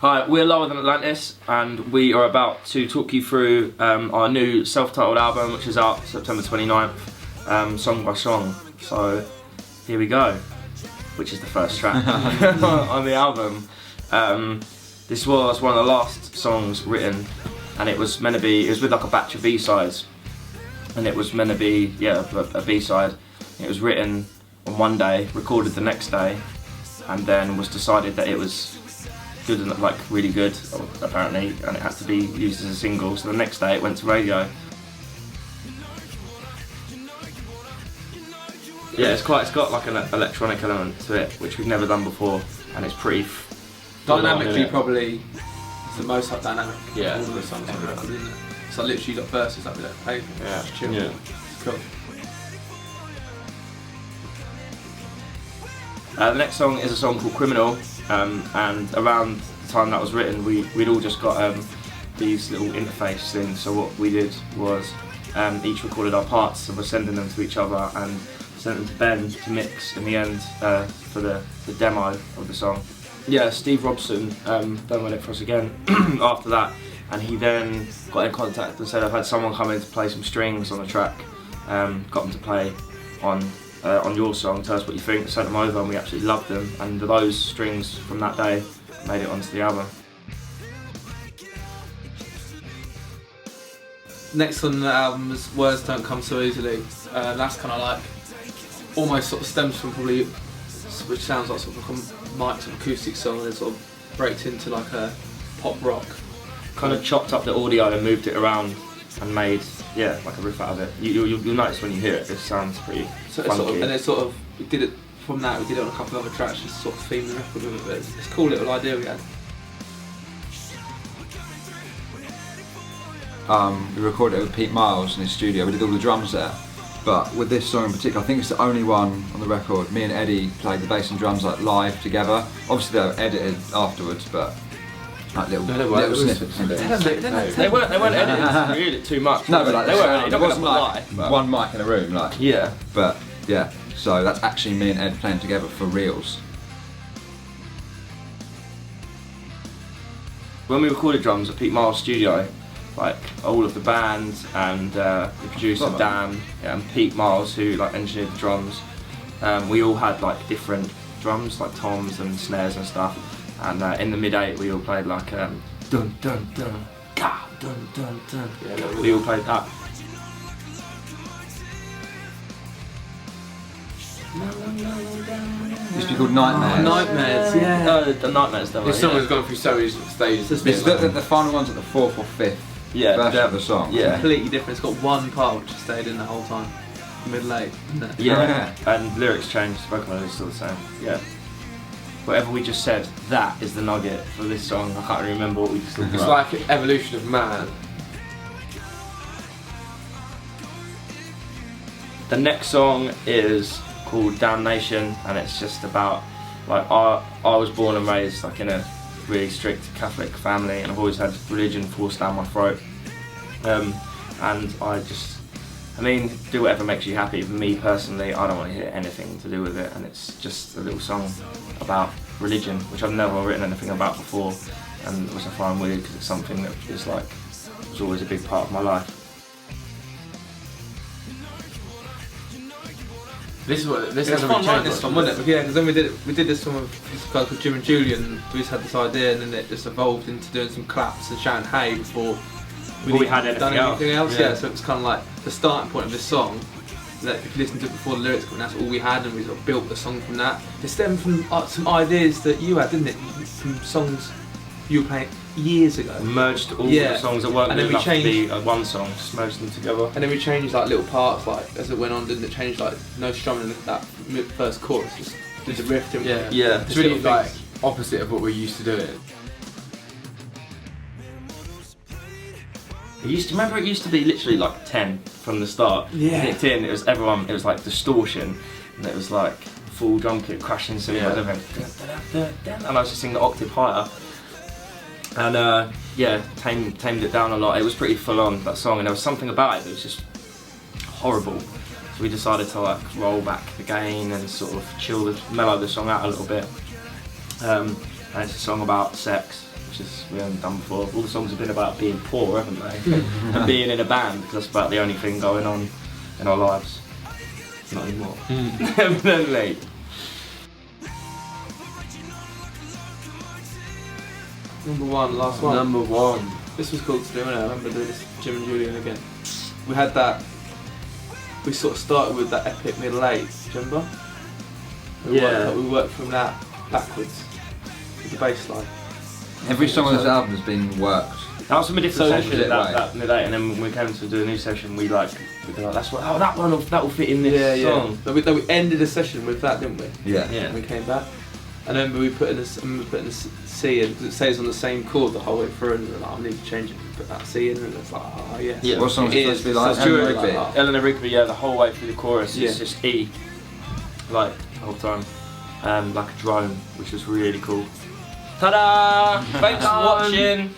Hi, we're Than Atlantis, and we are about to talk you through our new self-titled album, which is out September 29th, song by song. So here we go, which is the first track on the album. This was one of the last songs written, and it was with like a batch of B-sides, and it was meant to be, a B-side. It was written on one day, recorded the next day, and then was decided that it was good and like really good apparently, and it had to be used as a single. So the next day it went to radio. Yeah, it's got like an electronic element to it, which we've never done before, and it's pretty dynamically probably it's the most like dynamic. Yeah. All of the songs on the record, isn't it? So literally you got verses like we don't play. Yeah. Just chill. Yeah. It's cool. The next song is a song called Criminal, and around the time that was written, we'd all just got these little interface things. So what we did was each recorded our parts and we're sending them to each other and sent them to Ben to mix in the end for the demo of the song. Yeah, Steve Robson then went it for us again after that, and he then got in contact and said, I've had someone come in to play some strings on the track, got them to play on your song, tell us what you think. Sent them over and we absolutely loved them, and those strings from that day made it onto the album. Next on the album is Words Don't Come So Easily. That's kind of like almost sort of stems from probably, which sounds like sort of like a mic sort of acoustic song, and it sort of breaks into like a pop rock. Kind of chopped up the audio and moved it around and made like a riff out of it. You'll notice when you hear it, it sounds pretty funky. We did it from that. We did it on a couple of other tracks, just sort of theme the record with it. But it's a cool little idea we had. We recorded it with Pete Miles in his studio. We did all the drums there. But with this song in particular, I think it's the only one on the record. Me and Eddie played the bass and drums like live together. Obviously they were edited afterwards, but like little snippets. They weren't edited really too much. No, but like they weren't. It wasn't like one mic in a room, like. Yeah. But yeah, so that's actually me and Ed playing together for reals. When we recorded drums at Pete Miles' studio, like all of the band and the producer Dan and Pete Miles, who like engineered the drums, we all had like different drums, like toms and snares and stuff. And in the mid-8 we all played like dun dun dun, ga dun dun dun. Yeah, we all played that. It used to be called Nightmares. Nightmares, yeah. The Nightmares. This song has gone through so many stages. It's the final one's at the 4th or 5th version of the song. Yeah. Completely different. It's got one part which stayed in the whole time. Mid-8, isn't it? Yeah. And lyrics changed, spoken word is still the same. Yeah. Whatever we just said, that is the nugget for this song. I can't remember what we just talked about. It's like evolution of man. The next song is called Damnation, and it's just about like I was born and raised like in a really strict Catholic family, and I've always had religion forced down my throat. And do whatever makes you happy. For me personally, I don't want to hear anything to do with it, and it's just a little song about religion, which I've never written anything about before, and which I find weird because it's something that was always a big part of my life. This hasn't It's been fun writing changed this one, much, wasn't it? Yeah, because then we did this one with this guy called Jim and Julian. We just had this idea, and then it just evolved into doing some claps and shouting "Hey" before we had done anything else. Yeah. Yeah, so it was kind of like the starting point of this song. That if you listen to it before the lyrics come, that's all we had, and we sort of built the song from that. It stemmed from some ideas that you had, didn't it? From songs you were playing years ago. Merged all the songs that weren't good enough to be one song, just merged them together. And then we changed like little parts, like as it went on, didn't it? Changed like no strumming in that first chorus, just did the riff. Yeah. It's really like opposite of what we're used to doing. It used to be literally like 10 from the start. Yeah. Kicked in, it was like distortion, and it was like full drum kit crashing cymbals, and I was just singing the octave higher. And tamed it down a lot. It was pretty full on, that song, and there was something about it that was just horrible. So we decided to like roll back the gain and sort of mellow the song out a little bit. And it's a song about sex, which is we haven't done before. All the songs have been about being poor, haven't they? And being in a band, because that's about the only thing going on in our lives. Not anymore. Evidently. Number one, last one. Number one. This was cool to do, innit? I remember doing this with Jim and Julian again. We had that. We sort of started with that epic middle eight. Do you remember? Yeah. We worked from that backwards with the bass line. Every song on this album has been worked. That was from a different So session, opposite way. that mid-8, and then when we came to do a new session, we were like, that's what, oh, that will fit in this song. So we ended the session with that, didn't we? Yeah. Yeah. And we came back. And then we put in a C in, because it stays on the same chord the whole way through, and then I need to change it, put that C in, and it's like, oh yeah. Yeah. What song is It it supposed to be like? so it's Eleanor like Rigby? that. Eleanor Rigby, yeah, the whole way through the chorus, Yeah. it's just E, like, the whole time. Like a drone, which was really cool. Ta-da! Thanks for watching!